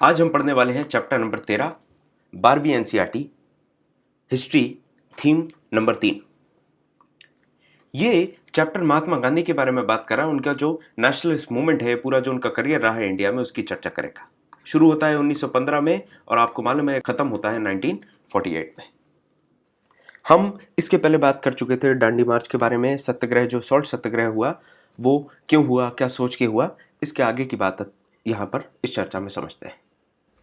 आज हम पढ़ने वाले हैं चैप्टर नंबर 13 12वीं एनसीईआरटी हिस्ट्री थीम नंबर 3। ये चैप्टर महात्मा गांधी के बारे में बात कर रहा है। उनका जो नेशनलिस्ट मूवमेंट है, पूरा जो उनका करियर रहा है इंडिया में, उसकी चर्चा करेगा। शुरू होता है 1915 में और आपको मालूम है खत्म होता है 1948 में। हम इसके पहले बात कर चुके थे डांडी मार्च के बारे में। सत्याग्रह, जो सॉल्ट सत्याग्रह हुआ, वो क्यों हुआ, क्या सोच के हुआ, इसके आगे की बात यहाँ पर इस चर्चा में समझते हैं।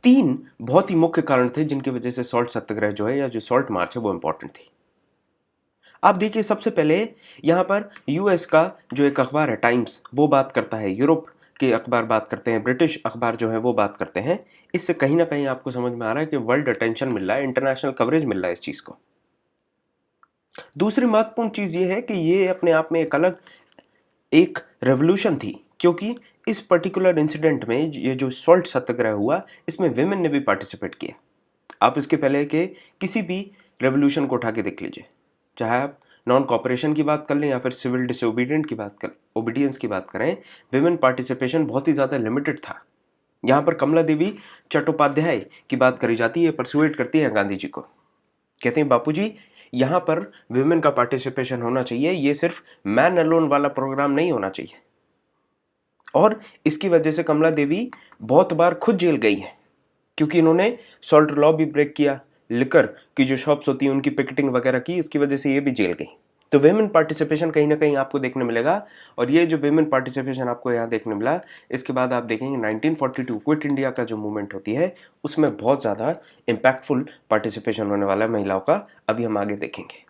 3 बहुत ही मुख्य कारण थे जिनकी वजह से सॉल्ट सत्याग्रह जो है, या जो सॉल्ट मार्च है, वो इंपॉर्टेंट थी। आप देखिए, सबसे पहले यहाँ पर यूएस का जो एक अखबार है टाइम्स, वो बात करता है, यूरोप के अखबार बात करते हैं, ब्रिटिश अखबार जो है वो बात करते हैं। इससे कहीं ना कहीं आपको समझ में आ रहा है कि वर्ल्ड अटेंशन मिल रहा है, इंटरनेशनल कवरेज मिल रहा है इस चीज को। दूसरी महत्वपूर्ण चीज ये है कि ये अपने आप में एक अलग एक रेवोल्यूशन थी, क्योंकि इस पर्टिकुलर इंसिडेंट में, ये जो सॉल्ट सत्याग्रह हुआ, इसमें विमेन ने भी पार्टिसिपेट किया। आप इसके पहले के किसी भी रेवोल्यूशन को उठा के देख लीजिए, चाहे आप नॉन कॉपरेशन की बात कर लें या फिर सिविल डिसोबीडियंट की बात कर ओबीडियंस की बात करें, विमेन पार्टिसिपेशन बहुत ही ज़्यादा लिमिटेड था। यहाँ पर कमला देवी चट्टोपाध्याय की बात करी जाती है, परसुएट करती है गांधी जी को, कहते हैं बापूजी यहाँ पर विमेन का पार्टिसिपेशन होना चाहिए, ये सिर्फ मैन अलोन वाला प्रोग्राम नहीं होना चाहिए। और इसकी वजह से कमला देवी बहुत बार खुद जेल गई है, क्योंकि इन्होंने सॉल्ट लॉ भी ब्रेक किया, लिकर की जो शॉप्स होती हैं उनकी पिकेटिंग वगैरह की, इसकी वजह से ये भी जेल गई। तो वेमेन पार्टिसिपेशन कहीं ना कहीं आपको देखने मिलेगा। और ये जो वेमेन पार्टिसिपेशन आपको यहाँ देखने मिला, इसके बाद आप देखेंगे 1942 क्विट इंडिया का जो मूवमेंट होती है, उसमें बहुत ज़्यादा इम्पैक्टफुल पार्टिसिपेशन होने वाला है महिलाओं का। अभी हम आगे देखेंगे।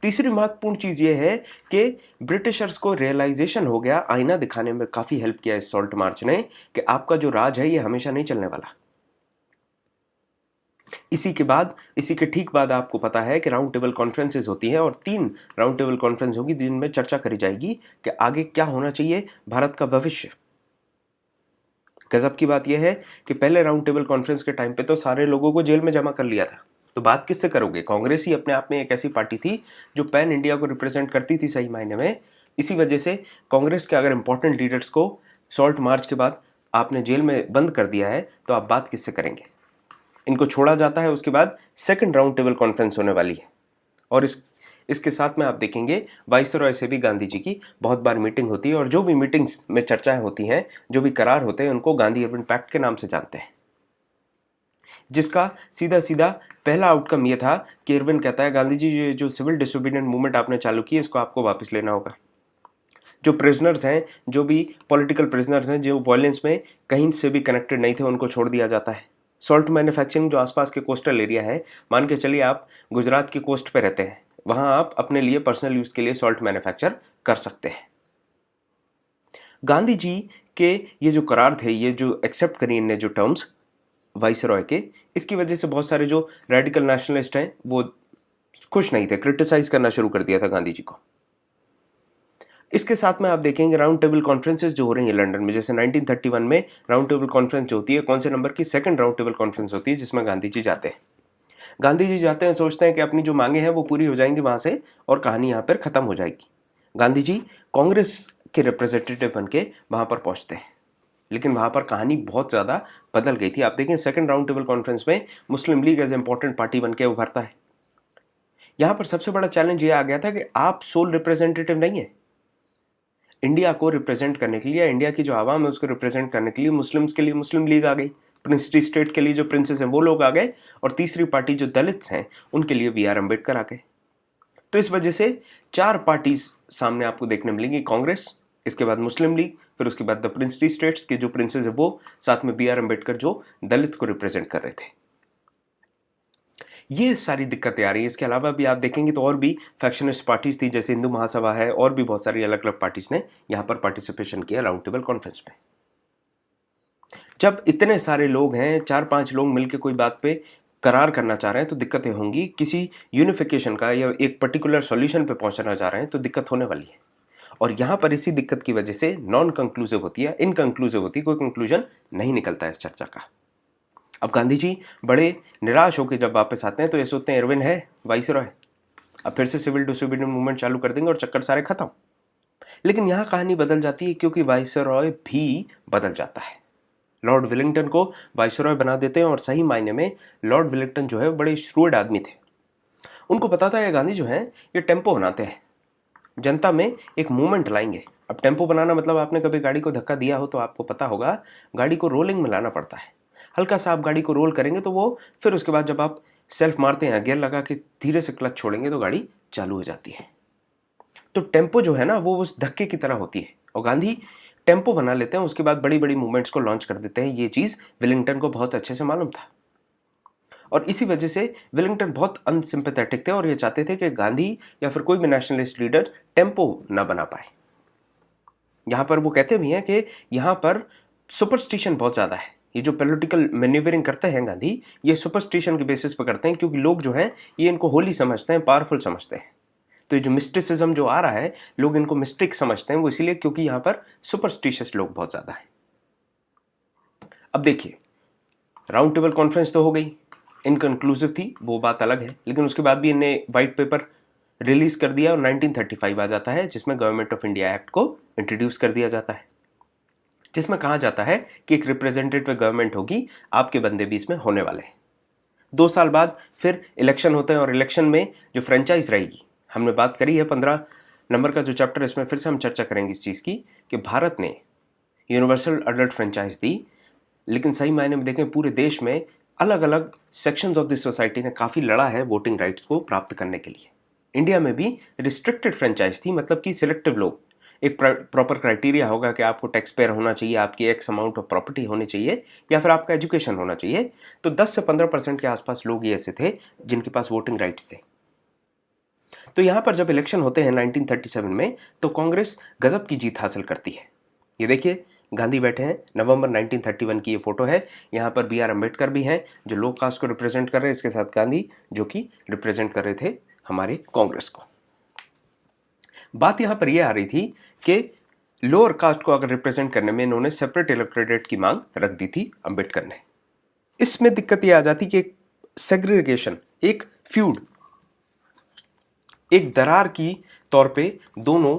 तीसरी महत्वपूर्ण चीज़ ये है कि ब्रिटिशर्स को रियलाइजेशन हो गया, आईना दिखाने में काफ़ी हेल्प किया इस सॉल्ट मार्च ने, कि आपका जो राज है ये हमेशा नहीं चलने वाला। इसी के बाद, इसी के ठीक बाद आपको पता है कि राउंड टेबल कॉन्फ्रेंसेस होती हैं, और 3 राउंड टेबल कॉन्फ्रेंस होगी जिनमें चर्चा करी जाएगी कि आगे क्या होना चाहिए, भारत का भविष्य। गजब की बात यह है कि पहले राउंड टेबल कॉन्फ्रेंस के टाइम पे तो सारे लोगों को जेल में जमा कर लिया था। तो बात किससे करोगे? कांग्रेस ही अपने आप में एक ऐसी पार्टी थी जो पैन इंडिया को रिप्रेजेंट करती थी सही मायने में। इसी वजह से कांग्रेस के अगर इंपॉर्टेंट लीडर्स को सॉल्ट मार्च के बाद आपने जेल में बंद कर दिया है, तो आप बात किससे करेंगे? इनको छोड़ा जाता है, उसके बाद सेकंड राउंड टेबल कॉन्फ्रेंस होने वाली है। और इसके साथ में आप देखेंगे वाइसरॉय से भी गांधी जी की बहुत बार मीटिंग होती है, और जो भी मीटिंग्स में चर्चाएं होती हैं, जो भी करार होते हैं, उनको गांधी अर्बन पैक्ट के नाम से जानते हैं। जिसका सीधा सीधा पहला आउटकम यह था कि इरविन कहता है, गांधी जी ये जो सिविल डिसोबीडियंट मूवमेंट आपने चालू की, इसको आपको वापस लेना होगा। जो प्रिजनर्स हैं, जो भी पॉलिटिकल प्रिजनर्स हैं, जो वायलेंस में कहीं से भी कनेक्टेड नहीं थे, उनको छोड़ दिया जाता है। सॉल्ट मैन्युफैक्चरिंग जो आसपास के कोस्टल एरिया है, मान के चलिए आप गुजरात की कोस्ट पे रहते हैं, वहां आप अपने लिए पर्सनल यूज के लिए सॉल्ट मैन्युफैक्चर कर सकते हैं। गांधी जी के ये जो करार थे, ये जो एक्सेप्ट करी इनने जो टर्म्स वाइसरॉय के, इसकी वजह से बहुत सारे जो रेडिकल नेशनलिस्ट हैं वो खुश नहीं थे, क्रिटिसाइज करना शुरू कर दिया था गांधी जी को। इसके साथ में आप देखेंगे राउंड टेबल कॉन्फ्रेंसेस जो हो रही है लंदन में, जैसे 1931 में राउंड टेबल कॉन्फ्रेंस जो होती है, कौन से नंबर की? सेकंड राउंड टेबल कॉन्फ्रेंस होती है, जिसमें गांधी जी जाते हैं। गांधी जी जाते हैं, सोचते हैं कि अपनी जो मांगे हैं वो पूरी हो जाएंगी वहां से, और कहानी यहाँ पर खत्म हो जाएगी। गांधी जी कांग्रेस के रिप्रेजेंटेटिव बन के वहां पर पहुंचते हैं, लेकिन वहां पर कहानी बहुत ज्यादा बदल गई थी। आप देखें सेकंड राउंड टेबल कॉन्फ्रेंस में मुस्लिम लीग एज इंपॉर्टेंट पार्टी बन के उभरता है। यहां पर सबसे बड़ा चैलेंज ये आ गया था कि आप सोल रिप्रेजेंटेटिव नहीं है। इंडिया को रिप्रेजेंट करने के लिए, इंडिया की जो आवाम है उसको रिप्रेजेंट करने के लिए, मुस्लिम्स के लिए मुस्लिम लीग आ गई, प्रिंसली स्टेट के लिए जो प्रिंसेस हैं वो लोग आ गए, और तीसरी पार्टी जो दलित्स हैं उनके लिए BR अम्बेडकर आ गए। तो इस वजह से 4 पार्टीज सामने आपको देखने मिलेंगी, कांग्रेस, इसके बाद मुस्लिम लीग, फिर उसके बाद द प्रिंसली स्टेट्स के जो प्रिंसेस है वो, साथ में BR अम्बेडकर जो दलित को रिप्रेजेंट कर रहे थे। ये सारी दिक्कतें आ रही है। इसके अलावा भी आप देखेंगे तो और भी फैक्शनिस्ट पार्टीज थी, जैसे हिंदू महासभा है, और भी बहुत सारी अलग अलग पार्टीज ने यहां पर पार्टिसिपेशन किया राउंड टेबल कॉन्फ्रेंस में। जब इतने सारे लोग हैं, 4-5 लोग मिलकर कोई बात पे करार करना चाह रहे हैं, तो दिक्कतें होंगी। किसी यूनिफिकेशन का या एक पर्टिकुलर सॉल्यूशन पे पहुंचना चाह रहे हैं, तो दिक्कत होने वाली है। और यहां पर इसी दिक्कत की वजह से नॉन कंक्लूसिव होती है, इनकंक्लूसिव होती है, कोई कंक्लूजन नहीं निकलता है इस चर्चा का। अब गांधी जी बड़े निराश होकर जब वापस आते हैं, तो ये सोचते हैं इरविन है, वाइसरॉय, अब फिर से सिविल डिसोबीडियंट मूवमेंट चालू कर देंगे और चक्कर सारे खत्म। लेकिन यहां कहानी बदल जाती है, क्योंकि वाइसरॉय भी बदल जाता है। लॉर्ड विलिंगटन को वाइसरॉय बना देते हैं और सही मायने में लॉर्ड विलिंगटन जो है बड़े श्रूड आदमी थे। उनको पता था ये गांधी जो है ये टेम्पो बनाते हैं, जनता में एक मूवमेंट लाएंगे। अब टेम्पो बनाना मतलब आपने कभी गाड़ी को धक्का दिया हो तो आपको पता होगा, गाड़ी को रोलिंग में लाना पड़ता है। हल्का सा आप गाड़ी को रोल करेंगे तो वो फिर उसके बाद जब आप सेल्फ मारते हैं, गियर लगा के धीरे से क्लच छोड़ेंगे तो गाड़ी चालू हो जाती है। तो टेम्पो जो है ना वो उस धक्के की तरह होती है और गांधी टेम्पो बना लेते हैं, उसके बाद बड़ी बड़ी मूवमेंट्स को लॉन्च कर देते हैं। ये चीज़ विलिंगटन को बहुत अच्छे से मालूम था और इसी वजह से विलिंगटन बहुत अनसिंपैथेटिक थे और ये चाहते थे कि गांधी या फिर कोई भी नेशनलिस्ट लीडर टेम्पो ना बना पाए। यहाँ पर वो कहते भी हैं कि यहाँ पर सुपरस्टिशन बहुत ज़्यादा है। ये जो पॉलिटिकल मैन्यूवरिंग करते हैं गांधी, ये सुपरस्टिशन के बेसिस पर करते हैं क्योंकि लोग जो हैं ये इनको होली समझते हैं, पावरफुल समझते हैं। तो ये जो मिस्टिसिज्म जो आ रहा है, लोग इनको मिस्टिक समझते हैं, वो इसीलिए क्योंकि यहाँ पर सुपरस्टिशियस लोग बहुत ज़्यादा हैं। अब देखिए, राउंड टेबल कॉन्फ्रेंस तो हो गई, इनकन्क्लूसिव थी, वो बात अलग है, लेकिन उसके बाद भी इन्हें वाइट पेपर रिलीज कर दिया और 1935 आ जाता है जिसमें गवर्नमेंट ऑफ इंडिया एक्ट को इंट्रोड्यूस कर दिया जाता है, जिसमें कहा जाता है कि एक रिप्रेजेंटेटिव गवर्नमेंट होगी, आपके बंदे भी इसमें होने वाले हैं। 2 साल बाद फिर इलेक्शन होते हैं और इलेक्शन में जो फ्रेंचाइज रहेगी, हमने बात करी है 15 नंबर का जो चैप्टर, इसमें फिर से हम चर्चा करेंगे इस चीज़ की कि भारत ने यूनिवर्सल अडल्ट फ्रेंचाइज दी, लेकिन सही मायने में देखें पूरे देश में अलग अलग सेक्शंस ऑफ द सोसाइटी ने काफ़ी लड़ा है वोटिंग राइट्स को प्राप्त करने के लिए। इंडिया में भी रिस्ट्रिक्टेड फ्रेंचाइज थी, मतलब कि सिलेक्टिव लोग, एक प्रॉपर क्राइटेरिया होगा कि आपको टैक्स पेयर होना चाहिए, आपकी एक्स अमाउंट ऑफ प्रॉपर्टी होनी चाहिए या फिर आपका एजुकेशन होना चाहिए। तो 10 से 15% के आसपास लोग ये ऐसे थे जिनके पास वोटिंग राइट्स थे। तो यहाँ पर जब इलेक्शन होते हैं 1937 में, तो कांग्रेस गजब की जीत हासिल करती है। ये देखिए, गांधी बैठे हैं, नवंबर 1931 की ये फोटो है। यहाँ पर बी आर अम्बेडकर भी हैं जो लोक कास्ट को रिप्रेजेंट कर रहे हैं, इसके साथ गांधी जो कि रिप्रेजेंट कर रहे थे हमारे कांग्रेस को। बात यहाँ पर यह आ रही थी कि लोअर कास्ट को अगर रिप्रेजेंट करने में इन्होंने सेपरेट इलेक्टोरेट की मांग रख दी थी अम्बेडकर ने। इसमें दिक्कत यह आ जाती कि सेग्रीगेशन, एक फ्यूड, एक दरार की तौर पे दोनों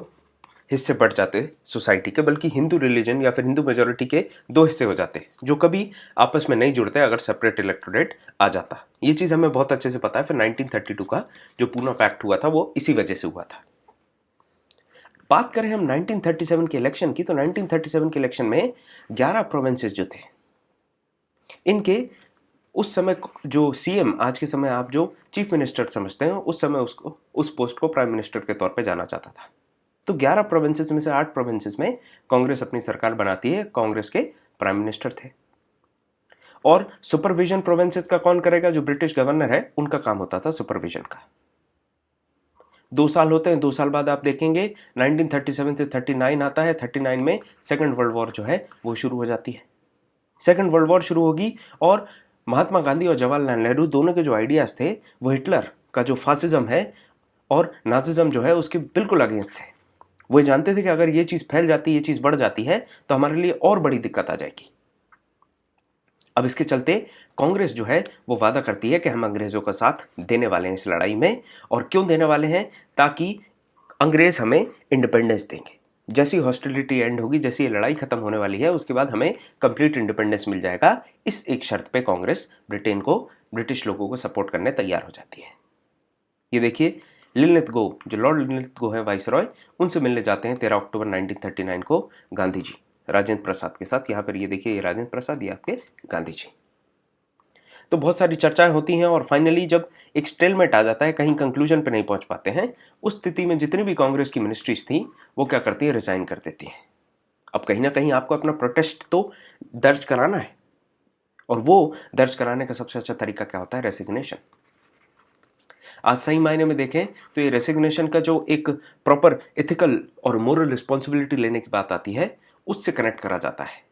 हिस्से बढ़ जाते सोसाइटी के, बल्कि हिंदू रिलीजन या फिर हिंदू मेजोरिटी के 2 हिस्से हो जाते जो कभी आपस में नहीं जुड़ते अगर सेपरेट इलेक्टोरेट आ जाता। ये चीज़ हमें बहुत अच्छे से पता है। फिर 1932 का जो पूना पैक्ट हुआ था वो इसी वजह से हुआ था। बात करें हम 1937 के इलेक्शन की, तो 1937 के इलेक्शन में 11 प्रोविंसेस जो थे, इनके उस समय जो सीएम, आज के समय आप जो चीफ मिनिस्टर समझते हैं, उस समय उसको उस पोस्ट को प्राइम मिनिस्टर के तौर पे जाना चाहता था। तो 11 प्रोविंसेस में से 8 प्रोविंसेस में कांग्रेस अपनी सरकार बनाती है, कांग्रेस के प्राइम मिनिस्टर थे। और सुपरविजन प्रोविंसेस का कौन करेगा? जो ब्रिटिश गवर्नर है उनका काम होता था सुपरविजन का। 2 साल होते हैं, 2 साल बाद आप देखेंगे 1937 से 39 आता है। 39 में सेकेंड वर्ल्ड वॉर जो है वो शुरू हो जाती है। सेकेंड वर्ल्ड वॉर शुरू होगी और महात्मा गांधी और जवाहरलाल नेहरू दोनों के जो आइडियाज़ थे वो हिटलर का जो फासिज्म है और नाजिज्म जो है उसके बिल्कुल अगेंस्ट थे। वो जानते थे कि अगर ये चीज़ फैल जाती है, ये चीज़ बढ़ जाती है तो हमारे लिए और बड़ी दिक्कत आ जाएगी। अब इसके चलते कांग्रेस जो है वो वादा करती है कि हम अंग्रेज़ों का साथ देने वाले हैं इस लड़ाई में। और क्यों देने वाले हैं? ताकि अंग्रेज़ हमें इंडिपेंडेंस देंगे। जैसी हॉस्टिलिटी एंड होगी, जैसी ये लड़ाई खत्म होने वाली है, उसके बाद हमें कंप्लीट इंडिपेंडेंस मिल जाएगा। इस एक शर्त पे कांग्रेस ब्रिटेन को, ब्रिटिश लोगों को सपोर्ट करने तैयार हो जाती है। ये देखिए, लिनलिथ गो, जो लॉर्ड लिनलिथ गो है वाइसरॉय, उनसे मिलने जाते हैं 13 अक्टूबर 1939 को गांधी जी राजेंद्र प्रसाद के साथ। यहाँ पर ये देखिए, ये राजेंद्र प्रसाद, ये आपके गांधी जी। तो बहुत सारी चर्चाएं होती हैं और फाइनली जब एक स्टेलमेट आ जाता है, कहीं कंक्लूजन पे नहीं पहुंच पाते हैं, उस स्थिति में जितनी भी कांग्रेस की मिनिस्ट्रीज थी वो क्या करती है? रिजाइन कर देती है। अब कहीं ना कहीं आपको अपना प्रोटेस्ट तो दर्ज कराना है और वो दर्ज कराने का सबसे अच्छा तरीका क्या होता है? रेसिग्नेशन। आज सही मायने में देखें तो ये रेसिग्नेशन का जो एक प्रॉपर एथिकल और मोरल रिस्पॉन्सिबिलिटी लेने की बात आती है, उससे कनेक्ट करा जाता है।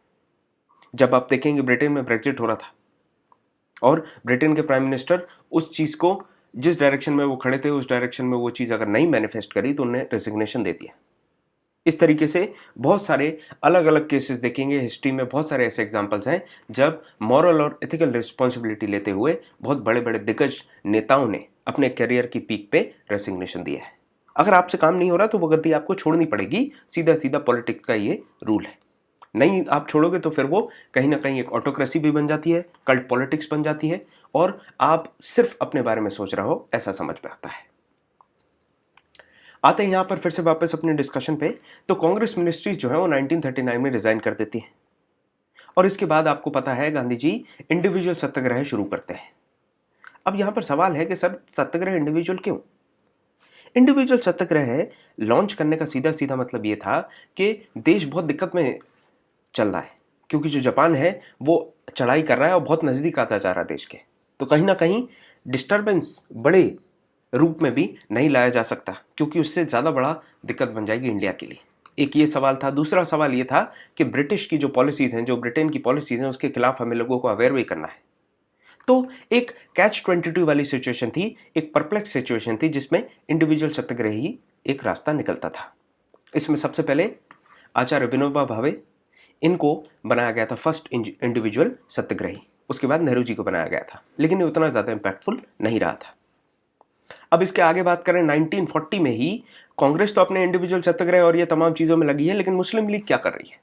जब आप देखेंगे ब्रिटेन में ब्रेक्जिट हो रहा था और ब्रिटेन के प्राइम मिनिस्टर उस चीज़ को, जिस डायरेक्शन में वो खड़े थे उस डायरेक्शन में वो चीज़ अगर नहीं मैनिफेस्ट करी तो उन्हें रेसिग्नेशन दे दिया। इस तरीके से बहुत सारे अलग अलग केसेस देखेंगे हिस्ट्री में, बहुत सारे ऐसे एग्जांपल्स हैं जब मॉरल और एथिकल रिस्पॉन्सिबिलिटी लेते हुए बहुत बड़े बड़े दिग्गज नेताओं ने अपने करियर की पीक पे रेसिग्नेशन दिया है। अगर आपसे काम नहीं हो रहा तो वो गद्दी आपको छोड़नी पड़ेगी, सीधा सीधा पॉलिटिक्स का ये रूल है। नहीं आप छोड़ोगे तो फिर वो कहीं ना कहीं एक ऑटोक्रेसी भी बन जाती है, कल्ट पॉलिटिक्स बन जाती है, और आप सिर्फ अपने बारे में सोच रहे हो ऐसा समझ में आता है। आते हैं यहां पर फिर से वापस अपने डिस्कशन पे। तो कांग्रेस मिनिस्ट्री जो है वो 1939 में रिजाइन कर देती है, और इसके बाद आपको पता है गांधी जी इंडिविजुअल सत्याग्रह शुरू करते हैं। अब यहां पर सवाल है कि सर सत्याग्रह इंडिविजुअल क्यों? इंडिविजुअल सत्याग्रह लॉन्च करने का सीधा सीधा मतलब ये था कि देश बहुत दिक्कत में चल रहा है, क्योंकि जो जापान है वो चढ़ाई कर रहा है और बहुत नज़दीक आता जा रहा है देश के, तो कहीं ना कहीं डिस्टरबेंस बड़े रूप में भी नहीं लाया जा सकता, क्योंकि उससे ज़्यादा बड़ा दिक्कत बन जाएगी इंडिया के लिए। एक ये सवाल था। दूसरा सवाल ये था कि ब्रिटिश की जो पॉलिसीज़ हैं, जो ब्रिटेन की पॉलिसीज़ हैं, उसके खिलाफ हमें लोगों को अवेयर भी करना है। तो एक कैच 22 वाली सिचुएशन थी, एक परप्लेक्स सिचुएशन थी, जिसमें इंडिविजुअल सत्याग्रह ही एक रास्ता निकलता था। इसमें सबसे पहले आचार्य विनोबा भावे, इनको बनाया गया था फर्स्ट इंडिविजुअल सत्याग्रही। उसके बाद नेहरू जी को बनाया गया था, लेकिन ये उतना ज़्यादा इम्पैक्टफुल नहीं रहा था। अब इसके आगे बात करें, 1940 में ही कांग्रेस तो अपने इंडिविजुअल सत्याग्रह और ये तमाम चीज़ों में लगी है, लेकिन मुस्लिम लीग क्या कर रही है?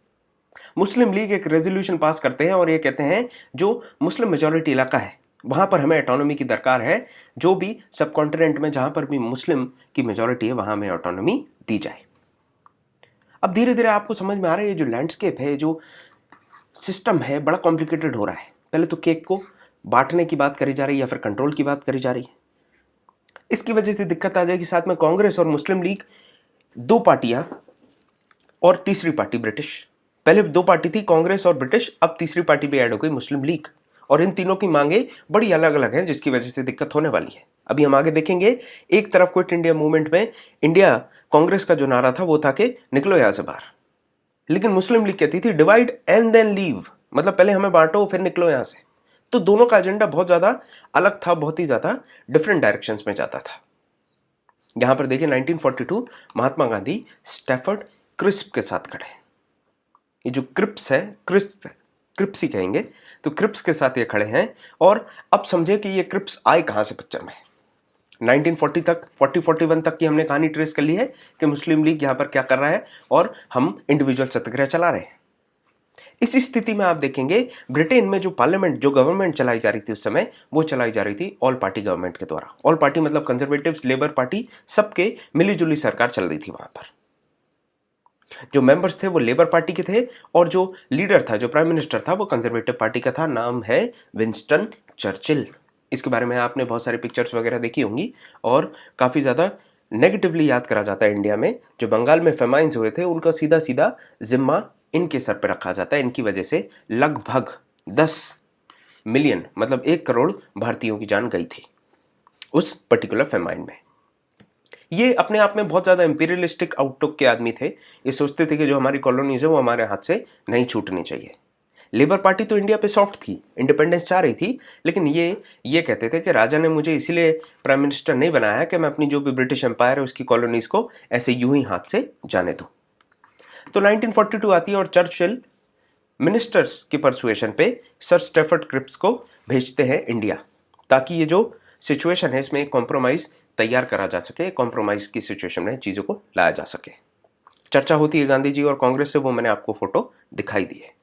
मुस्लिम लीग एक रेजोल्यूशन पास करते हैं और ये कहते हैं जो मुस्लिम मेजॉरिटी इलाका है वहाँ पर हमें ऑटोनॉमी की दरकार है, जो भी सब कॉन्टिनेंट में जहाँ पर भी मुस्लिम की मेजॉरिटी है वहाँ हमें ऑटोनॉमी दी जाए। अब धीरे धीरे आपको समझ में आ रहा है ये जो लैंडस्केप है, जो सिस्टम है, बड़ा कॉम्प्लिकेटेड हो रहा है। पहले तो केक को बांटने की बात करी जा रही है या फिर कंट्रोल की बात करी जा रही है। इसकी वजह से दिक्कत आ जाएगी साथ में कांग्रेस और मुस्लिम लीग, दो पार्टियां और तीसरी पार्टी ब्रिटिश। पहले दो पार्टी थी कांग्रेस और ब्रिटिश, अब तीसरी पार्टी भी ऐड हो गई मुस्लिम लीग, और इन तीनों की मांगे बड़ी अलग अलग हैं, जिसकी वजह से दिक्कत होने वाली है। अभी हम आगे देखेंगे। एक तरफ क्विट इंडिया मूवमेंट में इंडिया कांग्रेस का जो नारा था वो था कि निकलो यहां से बाहर, लेकिन मुस्लिम लीग कहती थी डिवाइड एंड देन लीव, मतलब पहले हमें बांटो फिर निकलो यहां से। तो दोनों का एजेंडा बहुत ज्यादा अलग था, बहुत ही ज्यादा डिफरेंट डायरेक्शंस में जाता था। यहां पर देखिए 1942 महात्मा गांधी स्टैफर्ड क्रिस्प के साथ खड़े। ये जो क्रिप्स है, क्रिप्स ही कहेंगे, तो क्रिप्स के साथ ये खड़े हैं। और अब समझे कि ये क्रिप्स आए कहां से पिक्चर में। 1940 तक, 41 तक की हमने कहानी ट्रेस कर ली है कि मुस्लिम लीग यहां पर क्या कर रहा है और हम इंडिविजुअल सत्याग्रह चला रहे हैं। इस स्थिति में आप देखेंगे ब्रिटेन में जो पार्लियामेंट, जो गवर्नमेंट चलाई जा रही थी उस समय, वो चलाई जा रही थी ऑल पार्टी गवर्नमेंट के द्वारा। ऑल पार्टी मतलब कंजर्वेटिव्स, लेबर पार्टी, सबके मिलीजुली सरकार चल रही थी वहां पर। जो मेंबर्स थे वो लेबर पार्टी के थे, और जो लीडर था, जो प्राइम मिनिस्टर था, वो कंजर्वेटिव पार्टी का था। नाम है विंस्टन चर्चिल। इसके बारे में आपने बहुत सारी पिक्चर्स वगैरह देखी होंगी, और काफ़ी ज़्यादा नेगेटिवली याद करा जाता है इंडिया में। जो बंगाल में फेमाइंस हुए थे उनका सीधा सीधा जिम्मा इनके सर पर रखा जाता है। इनकी वजह से लगभग 10 मिलियन, मतलब 1 करोड़ भारतीयों की जान गई थी उस पर्टिकुलर फेमाइन में। ये अपने आप में बहुत ज़्यादा इंपीरियलिस्टिक आउटलुक के आदमी थे। ये सोचते थे कि जो हमारी कॉलोनीज है वो हमारे हाथ से नहीं छूटनी चाहिए। लेबर पार्टी तो इंडिया पे सॉफ्ट थी, इंडिपेंडेंस चाह रही थी, लेकिन ये कहते थे कि राजा ने मुझे इसीलिए प्राइम मिनिस्टर नहीं बनाया कि मैं अपनी जो भी ब्रिटिश एम्पायर है उसकी कॉलोनीज को ऐसे यूं ही हाथ से जाने दूं। तो 1942 आती है और चर्चिल मिनिस्टर्स के परसुएशन पे सर स्टैफर्ड क्रिप्स को भेजते हैं इंडिया, ताकि ये जो सिचुएशन है इसमें एक कॉम्प्रोमाइज़ तैयार करा जा सके, कॉम्प्रोमाइज़ की सिचुएशन में चीज़ों को लाया जा सके। चर्चा होती है गांधी जी और कांग्रेस से, वो मैंने आपको फोटो दिखाई दी है।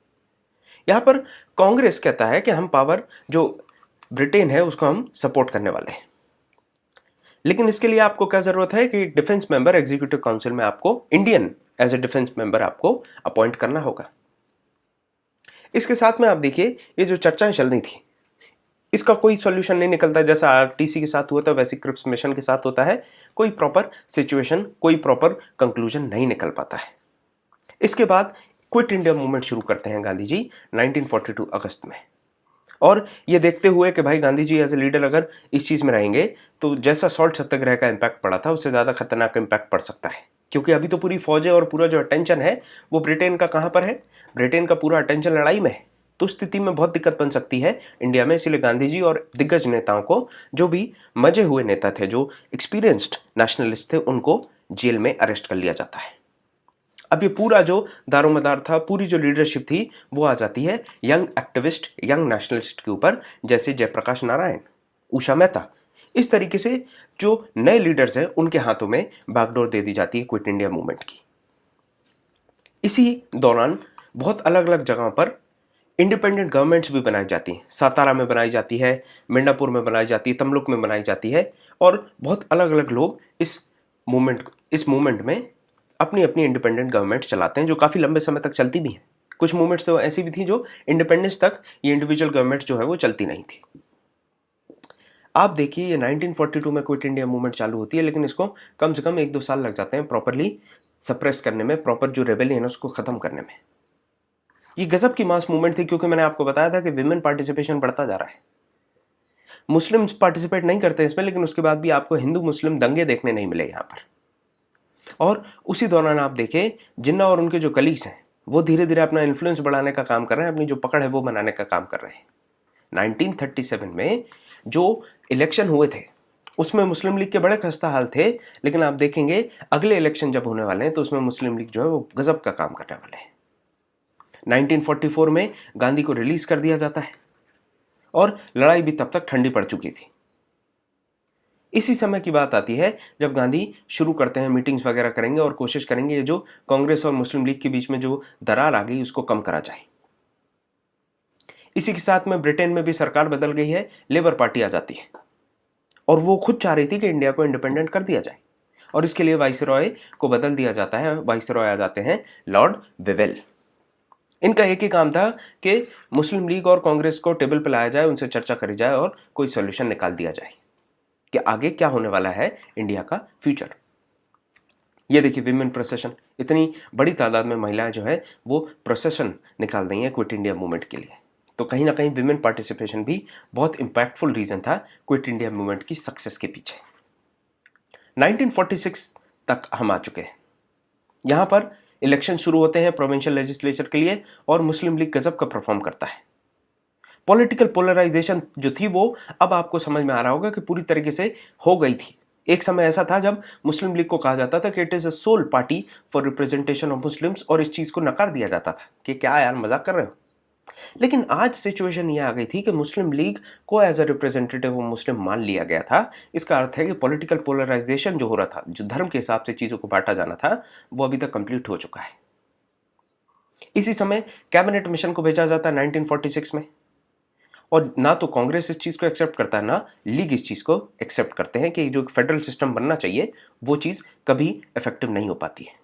यहाँ पर कांग्रेस कहता है कि हम पावर जो ब्रिटेन है उसको हम सपोर्ट करने वाले हैं, लेकिन इसके लिए आपको क्या जरूरत है कि एक डिफेंस मेंबर एग्जीक्यूटिव काउंसिल में आपको Indian as a defence member आपको अपॉइंट करना होगा। इसके साथ में आप देखिए ये जो चर्चाएं चल रही थी इसका कोई सॉल्यूशन नहीं निकलता। जैसा आरटीसी के साथ हुआ था वैसे क्रिप्स मिशन के साथ होता है, कोई प्रॉपर सिचुएशन, कोई प्रॉपर कंक्लूजन नहीं निकल पाता है। इसके बाद क्विट इंडिया मूवमेंट शुरू करते हैं गांधी जी 1942 अगस्त में, और ये देखते हुए कि भाई Gandhi ji as a leader अगर इस चीज़ में रहेंगे तो जैसा सॉल्ट सत्याग्रह का इम्पैक्ट पड़ा था उससे ज़्यादा खतरनाक इम्पैक्ट पड़ सकता है, क्योंकि अभी तो पूरी फौजें और पूरा जो अटेंशन है वो ब्रिटेन का कहाँ पर है, ब्रिटेन का पूरा अटेंशन लड़ाई में है। तो स्थिति में बहुत दिक्कत बन सकती है इंडिया में। इसलिए गांधी जी और दिग्गज नेताओं को, जो भी मजे हुए नेता थे, जो एक्सपीरियंस्ड नेशनलिस्ट थे, उनको जेल में अरेस्ट कर लिया जाता है। अब ये पूरा जो दारोमदार था, पूरी जो लीडरशिप थी, वो आ जाती है यंग एक्टिविस्ट, यंग नेशनलिस्ट के ऊपर, जैसे जयप्रकाश नारायण, उषा मेहता। इस तरीके से जो नए लीडर्स हैं उनके हाथों में बागडोर दे दी जाती है क्विट इंडिया मूवमेंट की। इसी दौरान बहुत अलग अलग जगहों पर इंडिपेंडेंट गवर्नमेंट्स भी बनाई जाती हैं। सातारा में बनाई जाती है, मिर्जापुर में बनाई जाती है, तमलुक में बनाई जाती है, और बहुत अलग अलग लोग इस मूवमेंट में अपनी अपनी इंडिपेंडेंट गवर्नमेंट चलाते हैं, जो काफ़ी लंबे समय तक चलती भी हैं। कुछ मूवमेंट्स तो ऐसी भी थी जो इंडिपेंडेंस तक ये इंडिविजुअल गवर्नमेंट जो है वो चलती नहीं थी। आप देखिए, ये 1942 में क्विट इंडिया मूवमेंट चालू होती है, लेकिन इसको कम से कम 1-2 साल लग जाते हैं प्रॉपरली सप्रेस करने में, प्रॉपर जो रेबेलियन है उसको ख़त्म करने में। ये गजब की मास मूवमेंट थी, क्योंकि मैंने आपको बताया था कि विमेन पार्टिसिपेशन बढ़ता जा रहा है। मुस्लिम्स पार्टिसिपेट नहीं करते इसमें, लेकिन उसके बाद भी आपको हिंदू मुस्लिम दंगे देखने नहीं मिले यहाँ पर। और उसी दौरान आप देखें, जिन्ना और उनके जो कलीग्स हैं वो धीरे धीरे अपना इन्फ्लुएंस बढ़ाने का काम कर रहे हैं, अपनी जो पकड़ है वो बनाने का काम कर रहे हैं। 1937 में जो इलेक्शन हुए थे उसमें मुस्लिम लीग के बड़े खस्ता हाल थे, लेकिन आप देखेंगे अगले इलेक्शन जब होने वाले हैं तो उसमें मुस्लिम लीग जो है वो गजब का काम करने वाले हैं। 1944 में गांधी को रिलीज कर दिया जाता है और लड़ाई भी तब तक ठंडी पड़ चुकी थी। इसी समय की बात आती है जब गांधी शुरू करते हैं, मीटिंग्स वगैरह करेंगे और कोशिश करेंगे ये जो कांग्रेस और मुस्लिम लीग के बीच में जो दरार आ गई उसको कम करा जाए। इसी के साथ में ब्रिटेन में भी सरकार बदल गई है, लेबर पार्टी आ जाती है और वो खुद चाह रही थी कि इंडिया को इंडिपेंडेंट कर दिया जाए, और इसके लिए वाइसरॉय को बदल दिया जाता है। वाइसरॉय आ जाते हैं लॉर्ड वेवेल। इनका एक ही काम था कि मुस्लिम लीग और कांग्रेस को टेबल पर लाया जाए, उनसे चर्चा करी जाए और कोई सॉल्यूशन निकाल दिया जाए कि आगे क्या होने वाला है इंडिया का फ्यूचर। ये देखिए विमेन प्रोसेशन, इतनी बड़ी तादाद में महिलाएं जो है वो प्रोसेशन निकाल रही हैं क्विट इंडिया मूवमेंट के लिए। तो कहीं ना कहीं विमेन पार्टिसिपेशन भी बहुत इंपैक्टफुल रीजन था क्विट इंडिया मूवमेंट की सक्सेस के पीछे। 1946 तक हम आ चुके हैं। यहाँ पर इलेक्शन शुरू होते हैं प्रोविंशियल लेजिस्लेचर के लिए, और मुस्लिम लीग गजब का परफॉर्म करता है। पॉलिटिकल पोलराइजेशन जो थी वो अब आपको समझ में आ रहा होगा कि पूरी तरीके से हो गई थी। एक समय ऐसा था जब मुस्लिम लीग को कहा जाता था कि it is a sole party for representation of Muslims, और इस चीज को नकार दिया जाता था कि क्या यार मजाक कर रहे हो। लेकिन आज सिचुएशन ये आ गई थी कि मुस्लिम लीग को as a representative of Muslim मान लिया गया था। इसका अर्थ है कि पॉलिटिकल पोलराइजेशन जो हो रहा था, जो धर्म के हिसाब से चीजों को बांटा जाना था, वो अभी तक कंप्लीट हो चुका है। इसी समय कैबिनेट मिशन को भेजा जाता है 1946 में, और ना तो कांग्रेस इस चीज को एक्सेप्ट करता है ना लीग इस चीज को एक्सेप्ट करते हैं कि जो फेडरल सिस्टम बनना चाहिए वो चीज कभी इफेक्टिव नहीं हो पाती है।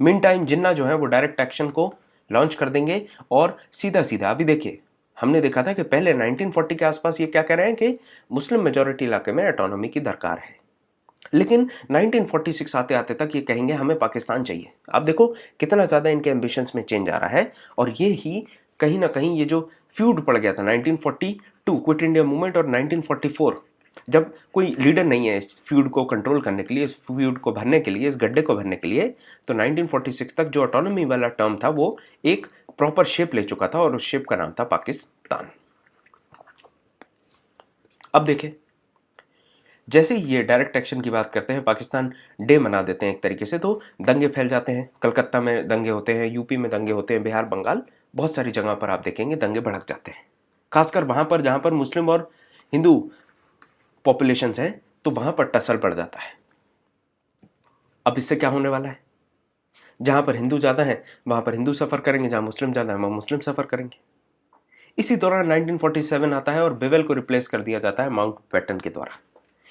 मीन टाइम जिन्ना जो है वो डायरेक्ट एक्शन को लॉन्च कर देंगे, और सीधा सीधा अभी देखिए, हमने देखा था कि पहले 1940 के आसपास ये क्या कह रहे हैं कि मुस्लिम मेजोरिटी इलाके में ऑटोनॉमी की दरकार है, लेकिन 1946 आते आते तक ये कहेंगे हमें पाकिस्तान चाहिए। आप देखो कितना ज़्यादा इनके एम्बिशंस में चेंज आ रहा है, और ये ही कहीं ना कहीं ये जो फ्यूड पड़ गया था 1942 क्विट इंडिया मूवमेंट और 1944, जब कोई लीडर नहीं है इस फ्यूड को कंट्रोल करने के लिए, इस फ्यूड को भरने के लिए, इस गड्ढे को भरने के लिए, तो 1946 तक जो ऑटोनॉमी वाला टर्म था वो एक प्रॉपर शेप ले चुका था, और उस शेप का नाम था पाकिस्तान। अब देखें, जैसे ही ये डायरेक्ट एक्शन की बात करते हैं, पाकिस्तान डे मना देते हैं एक तरीके से, तो दंगे फैल जाते हैं। कलकत्ता में दंगे होते हैं, यूपी में दंगे होते हैं, बिहार, बंगाल, बहुत सारी जगह पर आप देखेंगे दंगे भड़क जाते हैं। खासकर वहां पर जहां पर मुस्लिम और हिंदू पॉपुलेशन है, तो वहां पर टसल पड़ जाता है। अब इससे क्या होने वाला है, जहां पर हिंदू ज्यादा है वहां पर हिंदू सफर करेंगे, जहां मुस्लिम ज्यादा है वहां मुस्लिम सफर करेंगे। इसी दौरान 1947 आता है और बेवेल को रिप्लेस कर दिया जाता है माउंटबेटन के द्वारा।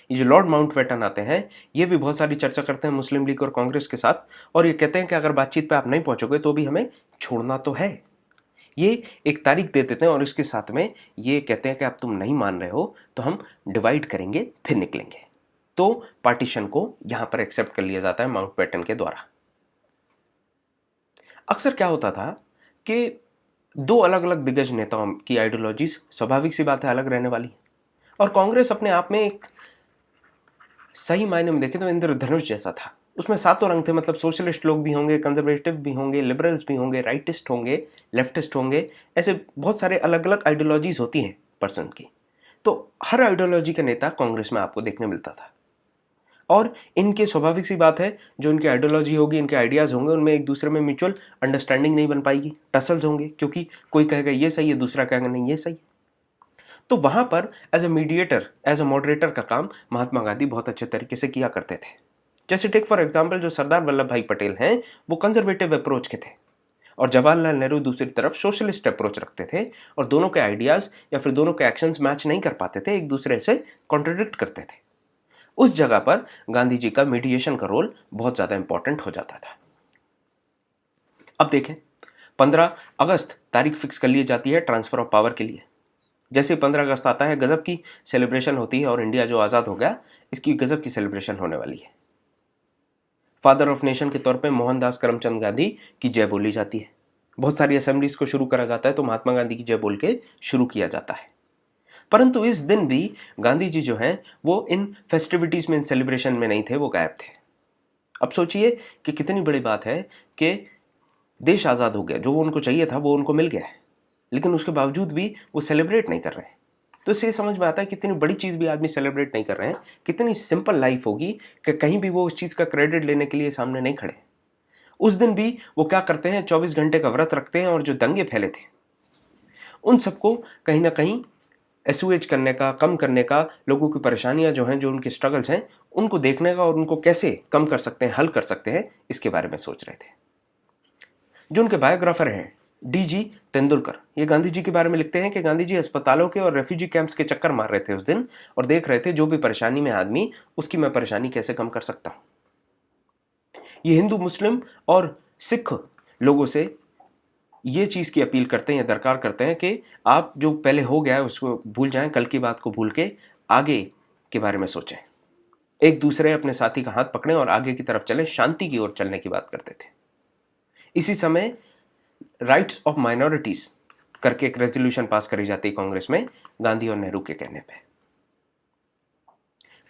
ये जो लॉर्ड माउंटबेटन आते हैं, ये भी बहुत सारी चर्चा करते हैं मुस्लिम लीग और कांग्रेस के साथ, और ये कहते हैं कि अगर बातचीत पे आप नहीं पहुंचोगे तो भी हमें छोड़ना तो है। ये एक तारीख दे देते हैं, और इसके साथ में ये कहते हैं कि अब तुम नहीं मान रहे हो तो हम डिवाइड करेंगे फिर निकलेंगे। तो पार्टीशन को यहां पर एक्सेप्ट कर लिया जाता है माउंटबेटन के द्वारा। अक्सर क्या होता था कि दो अलग अलग दिग्गज नेताओं की आइडियोलॉजीज स्वाभाविक सी बात है अलग रहने वाली, और कांग्रेस अपने आप में एक सही मायने में देखें तो इंद्रधनुष जैसा था। उसमें सातों रंग थे, मतलब सोशलिस्ट लोग भी होंगे, कंजर्वेटिव भी होंगे, लिबरल्स भी होंगे, राइटिस्ट होंगे, लेफ्टिस्ट होंगे, ऐसे बहुत सारे अलग अलग आइडियोलॉजीज होती हैं पर्सन की। तो हर आइडियोलॉजी का नेता कांग्रेस में आपको देखने मिलता था, और इनके स्वाभाविक सी बात है जो इनकी आइडियोलॉजी होगी, इनके आइडियाज़ होंगे, उनमें एक दूसरे में म्यूचुअल अंडरस्टैंडिंग नहीं बन पाएगी, टसल्स होंगे, क्योंकि कोई कहेगा ये सही है, दूसरा कहेगा नहीं ये सही। तो वहां पर as a mediator, as a moderator का काम महात्मा गांधी बहुत अच्छे तरीके से किया करते थे। जैसे टेक फॉर एग्जाम्पल जो सरदार वल्लभ भाई पटेल हैं, वो कंजर्वेटिव अप्रोच के थे, और जवाहरलाल नेहरू दूसरी तरफ सोशलिस्ट अप्रोच रखते थे और दोनों के आइडियाज या फिर दोनों के एक्शंस मैच नहीं कर पाते थे, एक दूसरे से कॉन्ट्रडिक्ट करते थे। उस जगह पर गांधी जी का मीडिएशन का रोल बहुत ज्यादा इंपॉर्टेंट हो जाता था। अब देखें, 15 अगस्त तारीख फिक्स कर ली जाती है ट्रांसफर ऑफ पावर के लिए। जैसे 15 अगस्त आता है, गजब की सेलिब्रेशन होती है और इंडिया जो आज़ाद हो गया इसकी गजब की सेलिब्रेशन होने वाली है। फादर ऑफ नेशन के तौर पे मोहनदास करमचंद गांधी की जय बोली जाती है। बहुत सारी असेंबलीज को शुरू करा जाता है तो महात्मा गांधी की जय बोल के शुरू किया जाता है। परंतु इस दिन भी गांधी जी जो हैं वो इन फेस्टिविटीज में, इन सेलिब्रेशन में नहीं थे, वो गायब थे। अब सोचिए कि कितनी बड़ी बात है कि देश आज़ाद हो गया, जो वो उनको चाहिए था वो उनको मिल गया है, लेकिन उसके बावजूद भी वो सेलिब्रेट नहीं कर रहे हैं। तो इससे समझ में आता है कितनी बड़ी चीज़ भी आदमी सेलिब्रेट नहीं कर रहे हैं, कितनी सिंपल लाइफ होगी कि कहीं भी वो उस चीज़ का क्रेडिट लेने के लिए सामने नहीं खड़े। उस दिन भी वो क्या करते हैं, 24 घंटे का व्रत रखते हैं और जो दंगे फैले थे उन सबको कहीं ना कहीं एसुएज करने का, कम करने का, लोगों की परेशानियां जो हैं, जो उनके स्ट्रगल्स हैं, उनको देखने का और उनको कैसे कम कर सकते हैं, हल कर सकते हैं, इसके बारे में सोच रहे थे। जो उनके बायोग्राफर हैं डीजी तेंदुलकर, ये गांधी जी के बारे में लिखते हैं कि गांधी जी अस्पतालों के और रेफ्यूजी कैंप्स के चक्कर मार रहे थे उस दिन और देख रहे थे जो भी परेशानी में आदमी, उसकी मैं परेशानी कैसे कम कर सकता हूं। ये हिंदू, मुस्लिम और सिख लोगों से ये चीज़ की अपील करते हैं या दरकार करते हैं कि आप जो पहले हो गया है उसको भूल जाएं, कल की बात को भूल के आगे के बारे में सोचें, एक दूसरे अपने साथी का हाथ पकड़ें और आगे की तरफ चलें, शांति की ओर चलने की बात करते थे। इसी समय राइट्स ऑफ माइनॉरिटीज करके एक रेजोल्यूशन पास करी जाती है कांग्रेस में, गांधी और नेहरू के कहने पे।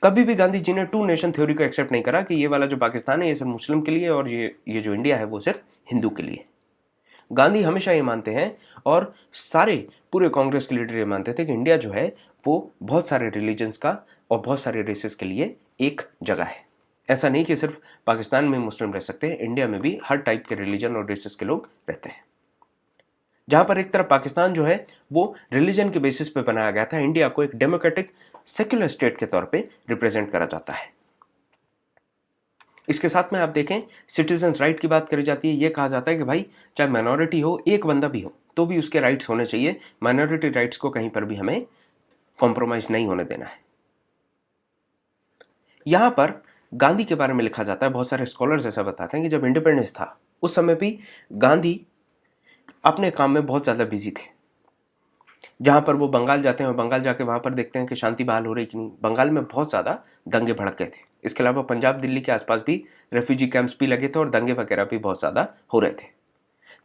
कभी भी गांधी जी ने टू नेशन थ्योरी को एक्सेप्ट नहीं करा कि ये वाला जो पाकिस्तान है ये सिर्फ मुस्लिम के लिए और ये जो इंडिया है वो सिर्फ हिंदू के लिए। गांधी हमेशा ये मानते हैं और सारे पूरे कांग्रेस के लीडर ये मानते थे कि इंडिया जो है वो बहुत सारे रिलीजन्स का और बहुत सारे रेसेस के लिए एक जगह है। ऐसा नहीं कि सिर्फ पाकिस्तान में मुस्लिम रह सकते हैं, इंडिया में भी हर टाइप के रिलीजन और रेसेस के लोग रहते हैं। जहां पर एक तरफ पाकिस्तान जो है वो रिलीजन के बेसिस पे बनाया गया था, इंडिया को एक डेमोक्रेटिक सेक्युलर स्टेट के तौर पे रिप्रेजेंट करा जाता है। इसके साथ में आप देखें सिटीजन राइट की बात करी जाती है। ये कहा जाता है कि भाई चाहे माइनॉरिटी हो, एक बंदा भी हो, तो भी उसके राइट्स होने चाहिए। माइनॉरिटी राइट्स को कहीं पर भी हमें कॉम्प्रोमाइज नहीं होने देना है। यहां पर गांधी के बारे में लिखा जाता है, बहुत सारे स्कॉलर्स ऐसा बताते हैं कि जब इंडिपेंडेंस था उस समय भी गांधी अपने काम में बहुत ज़्यादा बिजी थे। जहां पर वो बंगाल जाते हैं और बंगाल जाके वहां पर देखते हैं कि शांति बहाल हो रही कि नहीं। बंगाल में बहुत ज़्यादा दंगे भड़क गए थे। इसके अलावा पंजाब, दिल्ली के आसपास भी रेफ्यूजी कैंप्स भी लगे थे और दंगे वगैरह भी बहुत ज़्यादा हो रहे थे।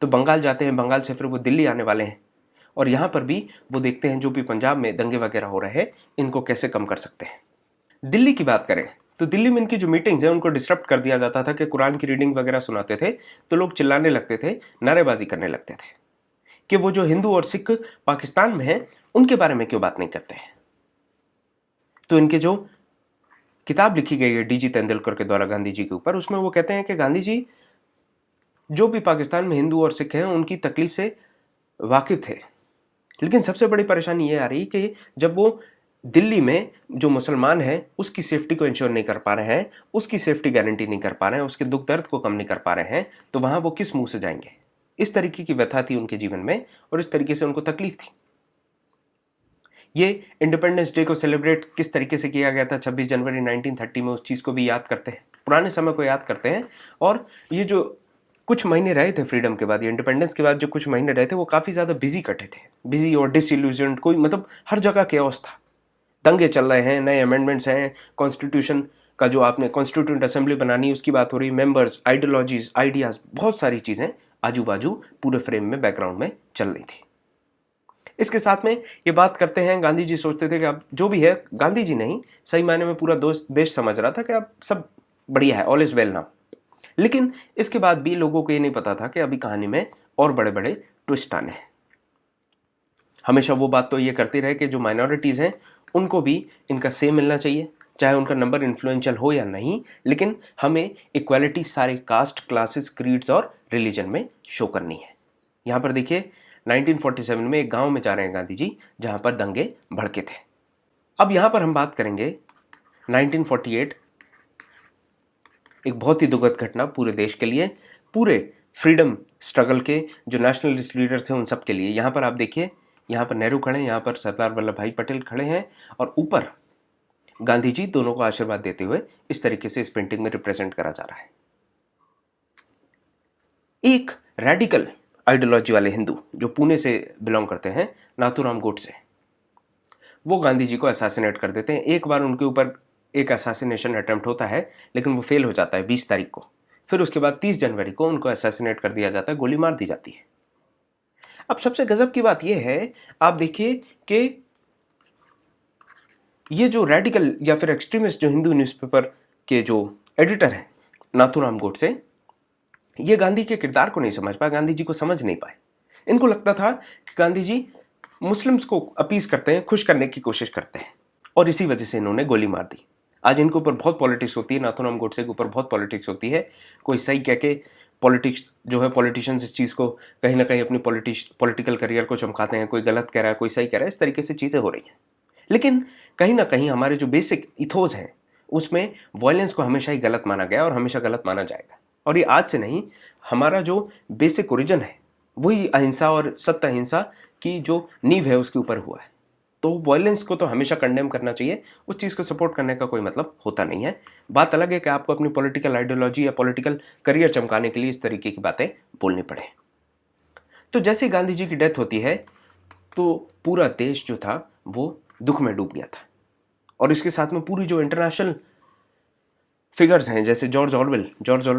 तो बंगाल जाते हैं, बंगाल से फिर वो दिल्ली आने वाले हैं और यहाँ पर भी वो देखते हैं जो भी पंजाब में दंगे वगैरह हो रहे हैं इनको कैसे कम कर सकते हैं। दिल्ली की बात करें तो दिल्ली में इनकी जो मीटिंग्स हैं उनको डिस्टर्ब कर दिया जाता था कि कुरान की रीडिंग वगैरह सुनाते थे तो लोग चिल्लाने लगते थे, नारेबाजी करने लगते थे कि वो जो हिंदू और सिख पाकिस्तान में हैं उनके बारे में क्यों बात नहीं करते हैं। तो इनके जो किताब लिखी गई है डीजी तेंदुलकर के द्वारा गांधी जी के ऊपर, उसमें वो कहते हैं कि गांधी जी जो भी पाकिस्तान में हिंदू और सिख हैं उनकी तकलीफ से वाकिफ थे, लेकिन सबसे बड़ी परेशानी ये आ रही कि जब वो दिल्ली में जो मुसलमान है उसकी सेफ्टी को इंश्योर नहीं कर पा रहे हैं, उसकी सेफ्टी गारंटी नहीं कर पा रहे हैं, उसके दुख दर्द को कम नहीं कर पा रहे हैं, तो वहां वो किस मुंह से जाएंगे। इस तरीके की व्यथा थी उनके जीवन में और इस तरीके से उनको तकलीफ थी। ये इंडिपेंडेंस डे को सेलिब्रेट किस तरीके से किया गया था 26 जनवरी 1930 में, उस चीज़ को भी याद करते हैं, पुराने समय को याद करते हैं। और ये जो कुछ महीने रहे थे फ्रीडम के बाद, ये इंडिपेंडेंस के बाद जो कुछ महीने रहे थे वो काफ़ी ज़्यादा बिजी कटे थे, बिजी और डिसइल्यूजन्ड, कोई मतलब हर जगह केओस था। दंगे चल रहे हैं, नए अमेंडमेंट्स हैं, कॉन्स्टिट्यूशन का जो आपने कॉन्स्टिट्यूंट असेंबली बनानी है उसकी बात हो रही, मेंबर्स, आइडियोलॉजीज, आइडियाज़, बहुत सारी चीज़ें आजू बाजू पूरे फ्रेम में, बैकग्राउंड में चल रही थी। इसके साथ में ये बात करते हैं, गांधी जी सोचते थे कि अब जो भी है, गांधी जी नहीं सही मायने में पूरा देश समझ रहा था कि अब सब बढ़िया है, ऑल इज वेल नाउ। लेकिन इसके बाद भी लोगों को ये नहीं पता था कि अभी कहानी में और बड़े बड़े ट्विस्ट आने हैं। हमेशा वो बात तो ये करती रहे कि जो माइनॉरिटीज़ हैं उनको भी इनका सेम मिलना चाहिए, चाहे उनका नंबर इन्फ्लुएंशियल हो या नहीं, लेकिन हमें इक्वालिटी सारे कास्ट, क्लासेस, क्रीड्स और रिलीजन में शो करनी है। यहाँ पर देखिए 1947 में एक गांव में जा रहे हैं गांधी जी जहाँ पर दंगे भड़के थे। अब यहाँ पर हम बात करेंगे 1948, एक बहुत ही दुखद घटना पूरे देश के लिए, पूरे फ्रीडम स्ट्रगल के जो नेशनलिस्ट लीडर थे उन सब के लिए। यहाँ पर आप देखिए, यहाँ पर नेहरू खड़े हैं, यहाँ पर सरदार वल्लभ भाई पटेल खड़े हैं और ऊपर गांधी जी दोनों को आशीर्वाद देते हुए इस तरीके से इस पेंटिंग में रिप्रेजेंट करा जा रहा है। एक रेडिकल आइडियोलॉजी वाले हिंदू जो पुणे से बिलोंग करते हैं, नाथूराम गोडसे, वो गांधी जी को असैसिनेट कर देते हैं। एक बार उनके ऊपर एक असैसिनेशन अटेम्प्ट होता है लेकिन वो फेल हो जाता है 20 तारीख को। फिर उसके बाद 30 जनवरी को उनको असैसिनेट कर दिया जाता है, गोली मार दी जाती है। अब सबसे गजब की बात यह है, आप देखिए कि ये जो रेडिकल या फिर एक्सट्रीमिस्ट जो हिंदू न्यूज़पेपर के जो एडिटर हैं नाथूराम गोडसे, ये गांधी के किरदार को नहीं समझ पाए, गांधी जी को समझ नहीं पाए। इनको लगता था कि गांधी जी मुस्लिम्स को अपीस करते हैं, खुश करने की कोशिश करते हैं, और इसी वजह से इन्होंने गोली मार दी। आज इनके ऊपर बहुत पॉलिटिक्स होती है, नाथूराम गोडसे के ऊपर बहुत पॉलिटिक्स होती है। कोई सही कह के पॉलिटिक्स जो है, पॉलिटिशियंस इस चीज़ को कहीं ना कहीं अपनी पॉलिटिकल करियर को चमकाते हैं, कोई गलत कह रहा है, कोई सही कह रहा है, इस तरीके से चीज़ें हो रही हैं। लेकिन कहीं ना कहीं हमारे जो बेसिक इथोस हैं उसमें वायलेंस को हमेशा ही गलत माना गया और हमेशा गलत माना जाएगा। और ये आज से नहीं, हमारा जो बेसिक ओरिजिन है वही अहिंसा और सत्य अहिंसा की जो नींव है उसके ऊपर हुआ है। तो वायलेंस को तो हमेशा कंडेम करना चाहिए, उस चीज़ को सपोर्ट करने का कोई मतलब होता नहीं है। बात अलग है कि आपको अपनी पॉलिटिकल आइडियोलॉजी या पॉलिटिकल करियर चमकाने के लिए इस तरीके की बातें बोलनी पड़े। तो जैसे गांधी जी की डेथ होती है तो पूरा देश जो था वो दुख में डूब गया था, और इसके साथ में पूरी जो इंटरनेशनल फिगर्स हैं, जैसे जॉर्ज ऑरवेल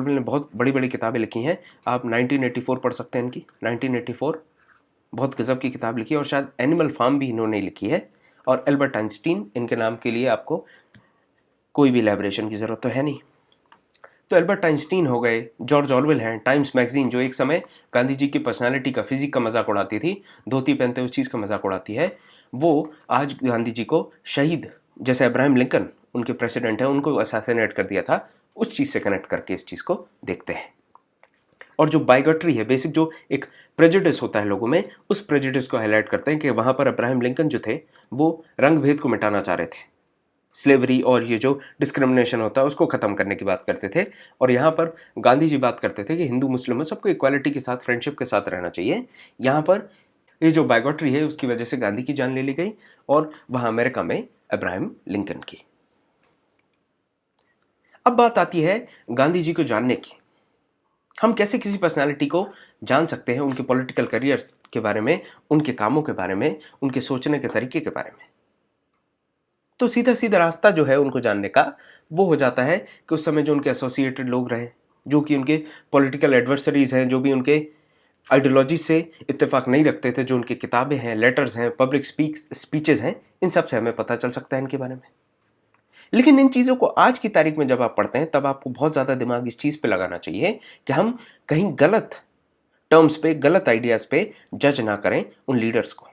ने बहुत बड़ी बड़ी किताबें लिखी हैं। आप 1984 पढ़ सकते हैं इनकी, 1984 बहुत गजब की किताब लिखी है, और शायद एनिमल फार्म भी इन्होंने लिखी है। और एल्बर्ट आइंस्टीन, इनके नाम के लिए आपको कोई भी इलैबोरेशन की ज़रूरत तो है नहीं। तो एल्बर्ट आइंस्टीन हो गए, जॉर्ज ऑरवेल हैं, टाइम्स मैगजीन जो एक समय गांधी जी की पर्सनालिटी का, फिजिक का मजाक उड़ाती थी, धोती पहनते उस चीज़ का मजाक उड़ाती है, वो आज गांधी जी को शहीद, जैसे अब्राहम लिंकन उनके प्रेसिडेंट हैं, उनको असैसिनेट कर दिया था, उस चीज़ से कनेक्ट करके इस चीज़ को देखते हैं। और जो बाइगोट्री है, बेसिक जो एक प्रेजुडिस होता है लोगों में, उस प्रेजुडिस को हाईलाइट करते हैं कि वहाँ पर अब्राहम लिंकन जो थे वो रंग भेद को मिटाना चाह रहे थे, स्लेवरी और ये जो डिस्क्रिमिनेशन होता है उसको ख़त्म करने की बात करते थे। और यहाँ पर गांधी जी बात करते थे कि हिंदू मुस्लिम में सबको इक्वालिटी के साथ, फ्रेंडशिप के साथ रहना चाहिए। यहाँ पर ये जो बाइगोट्री है उसकी वजह से गांधी की जान ले ली गई, और वहाँ अमेरिका में अब्राहम लिंकन की। अब बात आती है गांधी जी को जानने की। हम कैसे किसी पर्सनालिटी को जान सकते हैं, उनके पॉलिटिकल करियर के बारे में, उनके कामों के बारे में, उनके सोचने के तरीके के बारे में। तो सीधा सीधा रास्ता जो है उनको जानने का वो हो जाता है कि उस समय जो उनके एसोसिएटेड लोग रहे, जो कि उनके पॉलिटिकल एडवर्सरीज हैं, जो भी उनके आइडियोलॉजी से इत्तेफाक नहीं रखते थे, जो उनकी किताबें हैं, लेटर्स हैं, पब्लिक स्पीचेस हैं, इन सब से हमें पता चल सकता है इनके बारे में। लेकिन इन चीज़ों को आज की तारीख में जब आप पढ़ते हैं तब आपको बहुत ज़्यादा दिमाग इस चीज़ पे लगाना चाहिए कि हम कहीं गलत टर्म्स पे, गलत आइडियाज़ पे जज ना करें उन लीडर्स को।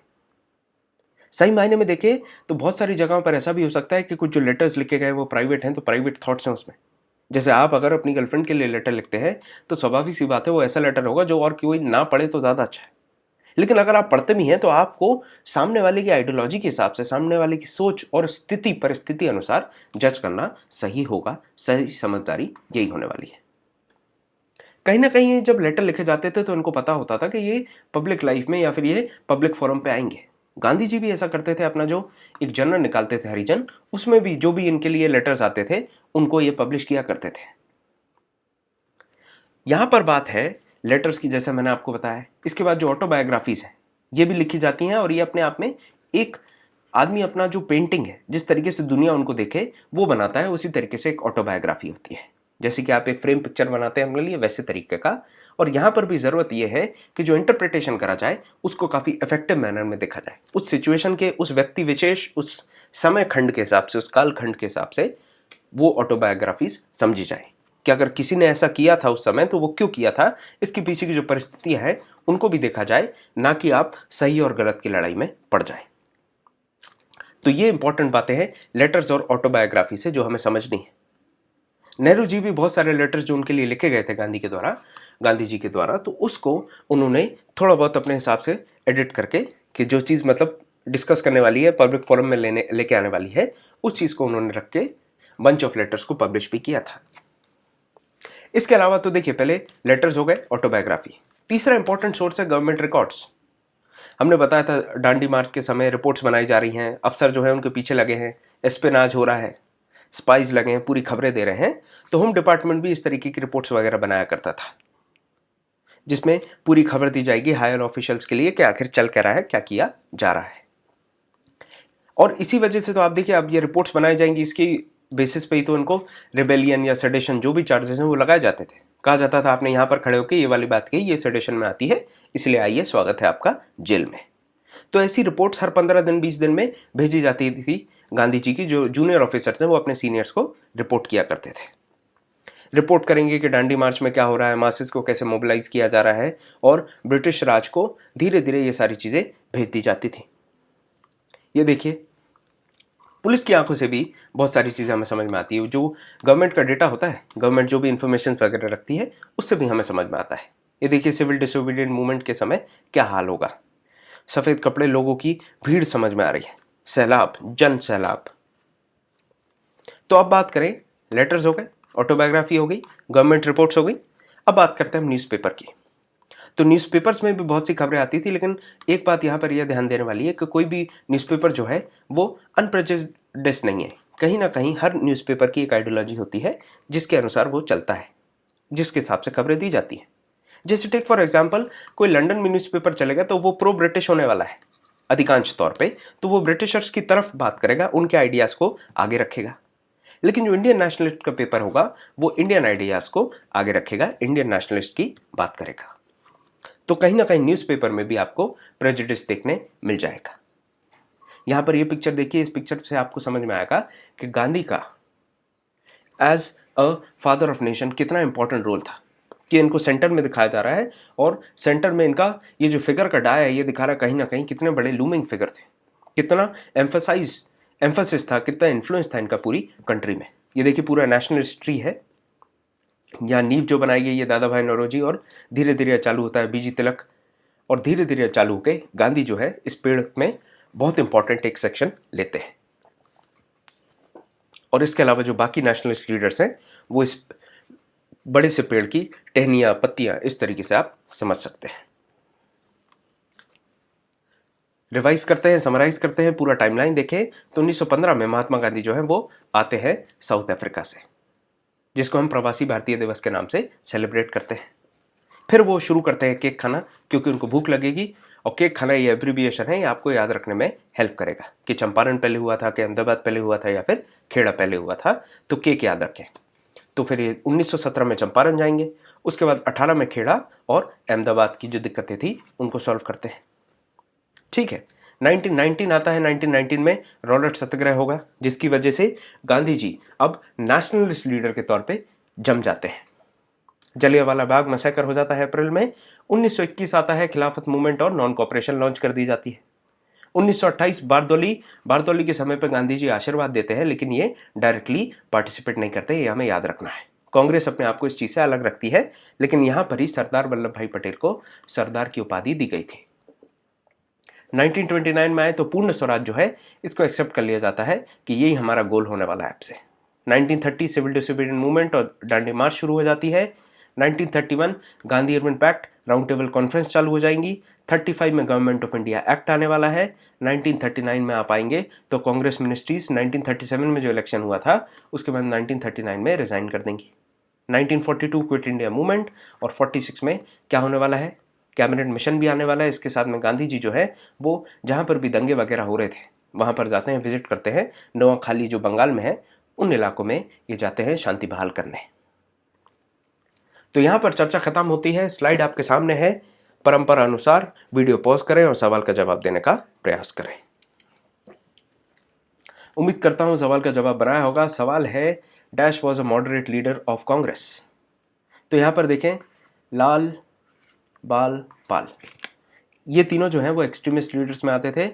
सही मायने में देखें तो बहुत सारी जगहों पर ऐसा भी हो सकता है कि कुछ जो लेटर्स लिखे गए वो प्राइवेट हैं, तो प्राइवेट थॉट्स हैं उसमें। जैसे आप अगर अपनी गर्लफ्रेंड के लिए लेटर लिखते हैं तो स्वाभाविक सी बात है वो ऐसा लेटर होगा जो और कोई ना पढ़े तो ज़्यादा अच्छा है। लेकिन अगर आप पढ़ते भी हैं तो आपको सामने वाले की आइडियोलॉजी के हिसाब से, सामने वाले की सोच और स्थिति परिस्थिति अनुसार जज करना सही होगा। सही समझदारी यही होने वाली है। कहीं ना कहीं जब लेटर लिखे जाते थे तो इनको पता होता था कि ये पब्लिक लाइफ में या फिर ये पब्लिक फोरम पे आएंगे। गांधी जी भी ऐसा करते थे, अपना जो एक जर्नल निकालते थे हरिजन, उसमें भी जो भी इनके लिए लेटर्स आते थे उनको ये पब्लिश किया करते थे। यहां पर बात है लेटर्स की, जैसे मैंने आपको बताया। इसके बाद जो ऑटोबायोग्राफीज हैं ये भी लिखी जाती हैं, और ये अपने आप में एक आदमी अपना जो पेंटिंग है, जिस तरीके से दुनिया उनको देखे वो बनाता है, उसी तरीके से एक ऑटोबायोग्राफी होती है। जैसे कि आप एक फ्रेम पिक्चर बनाते हैं अपने लिए, वैसे तरीके का। और यहाँ पर भी ज़रूरत यह है कि जो इंटरप्रिटेशन करा जाए उसको काफ़ी इफेक्टिव मैनर में देखा जाए, उस सिचुएशन के, उस व्यक्ति विशेष, उस समय खंड के हिसाब से, उस काल खंड के हिसाब से वो ऑटोबायोग्राफीज समझी जाए कि अगर किसी ने ऐसा किया था उस समय तो वो क्यों किया था, इसके पीछे की जो परिस्थितियां हैं उनको भी देखा जाए, ना कि आप सही और गलत की लड़ाई में पड़ जाए। तो ये इंपॉर्टेंट बातें हैं लेटर्स और ऑटोबायोग्राफी से जो हमें समझनी है। नेहरू जी भी बहुत सारे लेटर्स जो उनके लिए लिखे गए थे गांधी जी के द्वारा, तो उसको उन्होंने थोड़ा बहुत अपने हिसाब से एडिट करके, कि जो चीज़ मतलब डिस्कस करने वाली है, पब्लिक फोरम में लेके आने वाली है, उस चीज़ को उन्होंने रख के बंच ऑफ लेटर्स को पब्लिश भी किया था। इसके अलावा तो देखिए पहले लेटर्स हो गए, ऑटोबायोग्राफी। तीसरा इंपॉर्टेंट सोर्स है गवर्नमेंट रिकॉर्ड्स। हमने बताया था डांडी मार्च के समय रिपोर्ट्स बनाई जा रही हैं, अफसर जो है उनके पीछे लगे हैं, एस्पेनाज हो रहा है, स्पाइज लगे हैं, पूरी खबरें दे रहे हैं। तो होम डिपार्टमेंट भी इस तरीके की रिपोर्ट्स वगैरह बनाया करता था, जिसमें पूरी खबर दी जाएगी हायर ऑफिशियल्स के लिए कि आखिर चल क्या रहा है, क्या किया जा रहा है। और इसी वजह से तो आप देखिए अब ये रिपोर्ट्स बनाई जाएंगी, इसकी बेसिस पे ही तो उनको रिबेलियन या सेडेशन जो भी चार्जेस हैं वो लगाए जाते थे। कहा जाता था आपने यहाँ पर खड़े होकर ये वाली बात कही, ये सेडेशन में आती है, इसलिए आइए स्वागत है आपका जेल में। तो ऐसी रिपोर्ट्स हर 15 दिन 20 दिन में भेजी जाती थी गांधी जी की। जो जूनियर ऑफिसर्स हैं वो अपने सीनियर्स को रिपोर्ट किया करते थे, रिपोर्ट करेंगे कि डांडी मार्च में क्या हो रहा है, मासेस को कैसे मोबिलाइज किया जा रहा है, और ब्रिटिश राज को धीरे धीरे ये सारी चीज़ें भेज दी जाती थी। ये देखिए पुलिस की आंखों से भी बहुत सारी चीज़ें हमें समझ में आती है। जो गवर्नमेंट का डेटा होता है, गवर्नमेंट जो भी इंफॉर्मेशन वगैरह रखती है, उससे भी हमें समझ में आता है। ये देखिए सिविल डिसोबीडियंट मूवमेंट के समय क्या हाल होगा। सफ़ेद कपड़े लोगों की भीड़ समझ में आ रही है, सैलाब, जन सैलाब। तो अब बात करें, लेटर्स हो गए, ऑटोबायोग्राफी हो गई, गवर्नमेंट रिपोर्ट्स हो गई। अब बात करते हैं न्यूज़पेपर की। तो न्यूज़पेपर्स में भी बहुत सी खबरें आती थी, लेकिन एक बात यहाँ पर यह ध्यान देने वाली है कि कोई भी न्यूज़पेपर जो है वो अनप्रेजुडिस्ड नहीं है। कहीं ना कहीं हर न्यूज़पेपर की एक आइडियोलॉजी होती है जिसके अनुसार वो चलता है, जिसके हिसाब से खबरें दी जाती हैं। जैसे टेक फॉर एग्जाम्पल, कोई लंदन में न्यूज़पेपर चलेगा तो वो प्रो ब्रिटिश होने वाला है अधिकांश तौर पे, तो वो ब्रिटिशर्स की तरफ बात करेगा, उनके आइडियाज़ को आगे रखेगा। लेकिन जो इंडियन नेशनलिस्ट का पेपर होगा वो इंडियन आइडियाज़ को आगे रखेगा, इंडियन नेशनलिस्ट की बात करेगा। तो कहीं ना कहीं न्यूज़पेपर में भी आपको प्रेजुडिस देखने मिल जाएगा। यहाँ पर ये पिक्चर देखिए, इस पिक्चर से आपको समझ में आएगा कि गांधी का as a father of nation कितना इंपॉर्टेंट रोल था, कि इनको सेंटर में दिखाया जा रहा है, और सेंटर में इनका ये जो फिगर का डाया है ये दिखा रहा है कहीं ना कहीं कितने बड़े लूमिंग फिगर थे, कितना एम्फेसिस था, कितना इन्फ्लुएंस था इनका पूरी कंट्री में। ये देखिए पूरा नेशनल हिस्ट्री है, यहाँ नींव जो बनाई गई है दादा भाई नौरोजी, और धीरे धीरे चालू होता है बीजी तिलक, और धीरे धीरे चालू होकर गांधी जो है इस पेड़ में बहुत इंपॉर्टेंट एक सेक्शन लेते हैं। और इसके अलावा जो बाकी नेशनलिस्ट लीडर्स हैं वो इस बड़े से पेड़ की टहनियां, पत्तियां, इस तरीके से आप समझ सकते हैं। रिवाइज करते हैं, समराइज करते हैं, पूरा टाइमलाइन देखें तो 1915 में महात्मा गांधी जो है वो आते हैं साउथ अफ्रीका से, जिसको हम प्रवासी भारतीय दिवस के नाम से सेलिब्रेट करते हैं। फिर वो शुरू करते हैं केक खाना, क्योंकि उनको भूख लगेगी, और केक खाना ये एब्रीविएशन है, ये आपको याद रखने में हेल्प करेगा कि चंपारण पहले हुआ था, कि अहमदाबाद पहले हुआ था, या फिर खेड़ा पहले हुआ था, तो केक याद रखें। तो फिर ये 1917 में चंपारण जाएंगे, उसके बाद 18 में खेड़ा और अहमदाबाद की जो दिक्कतें थी उनको सॉल्व करते हैं। ठीक है, 1919 आता है। 1919 में रॉलेट सत्याग्रह होगा, जिसकी वजह से गांधी जी अब नेशनलिस्ट लीडर के तौर पे जम जाते हैं। जलियांवाला बाग मैसेकर हो जाता है अप्रैल में। 1921 आता है, खिलाफत मूवमेंट और नॉन कॉपरेशन लॉन्च कर दी जाती है। 1928 बारदौली के समय पर गांधी जी आशीर्वाद देते हैं, लेकिन ये डायरेक्टली पार्टिसिपेट नहीं करते, ये हमें याद रखना है। कांग्रेस अपने आप को इस चीज़ से अलग रखती है, लेकिन यहाँ पर ही सरदार वल्लभ भाई पटेल को सरदार की उपाधि दी गई थी। 1929 में आए तो पूर्ण स्वराज जो है इसको एक्सेप्ट कर लिया जाता है कि यही हमारा गोल होने वाला है अब से। 1930 सिविल डिसोबीडियंट मूवमेंट और दांडी मार्च शुरू हो जाती है। 1931 Gandhi Irwin pact, round table conference चालू हो जाएंगी। 35 में गवर्नमेंट ऑफ इंडिया एक्ट आने वाला है। 1939 में आप आएंगे तो कांग्रेस मिनिस्ट्रीज 1937 में जो इलेक्शन हुआ था उसके बाद 1939 में रिजाइन कर देंगी। 1942 क्विट इंडिया मूवमेंट, और 46 में क्या होने वाला है, कैबिनेट मिशन भी आने वाला है। इसके साथ में गांधी जी जो है वो जहाँ पर भी दंगे वगैरह हो रहे थे वहाँ पर जाते हैं, विजिट करते हैं। नोआखाली जो बंगाल में है उन इलाकों में ये जाते हैं शांति बहाल करने। तो यहाँ पर चर्चा खत्म होती है। स्लाइड आपके सामने है। परंपरा अनुसार वीडियो पॉज करें और सवाल का जवाब देने का प्रयास करें। उम्मीद करता हूँ सवाल का जवाब बनाया होगा। सवाल है, dash was a moderate leader of Congress. तो यहाँ पर देखें, लाल, बाल, पाल, ये तीनों जो हैं वो एक्सट्रीमिस्ट लीडर्स में आते थे।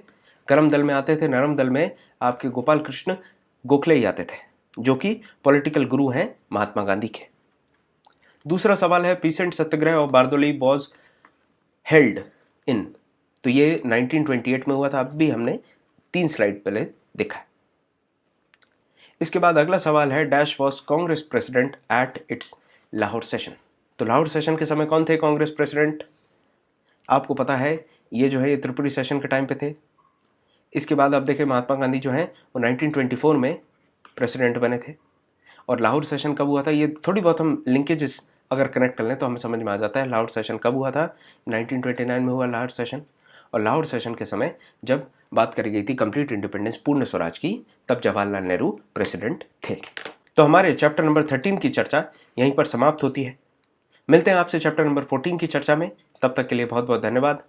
गर्म दल में आते थे, नरम दल में आपके गोपाल कृष्ण गोखले ही आते थे, जो कि पॉलिटिकल गुरु हैं महात्मा गांधी के। दूसरा सवाल है, पीसेंट सत्याग्रह और बारदोली वॉज हेल्ड इन। तो ये 1928 में हुआ था, अब भी हमने 3 स्लाइड पहले देखा। इसके बाद अगला सवाल है, dash was Congress president at its Lahore session. तो लाहौर सेशन के समय कौन थे कांग्रेस प्रेसिडेंट? आपको पता है ये जो है ये त्रिपुरी सेशन के टाइम पे थे। इसके बाद आप देखें महात्मा गांधी जो हैं वो 1924 में प्रेसिडेंट बने थे। और लाहौर सेशन कब हुआ था, ये थोड़ी बहुत हम लिंकेजेस अगर कनेक्ट कर लें तो हमें समझ में आ जाता है लाहौर सेशन कब हुआ था। 1929 में हुआ लाहौर सेशन। और लाहौर सेशन के समय जब बात करी गई थी कंप्लीट इंडिपेंडेंस, पूर्ण स्वराज की, तब जवाहरलाल नेहरू प्रेसिडेंट थे। तो हमारे चैप्टर नंबर 13 की चर्चा यहीं पर समाप्त होती है। मिलते हैं आपसे चैप्टर नंबर 14 की चर्चा में। तब तक के लिए बहुत बहुत धन्यवाद।